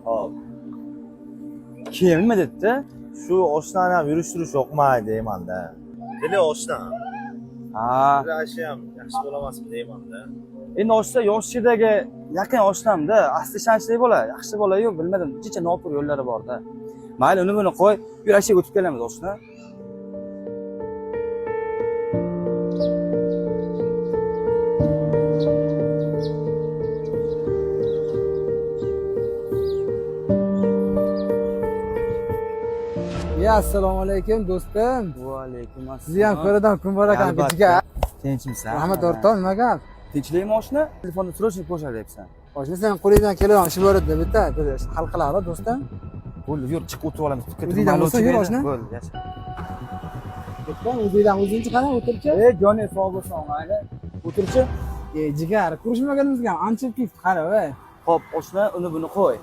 Hop. Keyin nima dedi? Shu oshnani ham yurishtirish yoqmaydi deyman-da. Dili oshna. Ha. Yurashi ham yaxshi bo'lamasmi deyman-da. Endi oshsa yoshidagi yaqin oshnamda, asli ishonchli bola, yaxshi bola-yu, bilmadim, jicha nopur yo'llari bor-da. Mayli, uni buni qo'y, yurashib o'tib kelamiz oshna. Assalomu alaykum do'stim. Va alaykum assalom. Sizni ham ko'radan kun bor ekan bichiga. Tinchmisan? Rahmat o'rtoq, nima gap? Tinchlikmi oshna? Telefonni srochnik qo'shar deyapsan. Oshna sen qo'lingdan keladigan ish bor edi, bitta hal qilaylik do'stim. Bo'ldi, yur, chiqib o'tirib olamiz. O'zingdan bo'lsa yur oshna. Bo'ldi, yasha. Do'stim, o'zingdan o'zingiz qani o'tirchi? Joni sog' bo'lsin, mayli. O'tirchi. Jigar, ko'rishmaganimizga ham ancha ketdi, qara, voy. Xo'p, oshna, uni buni qo'y.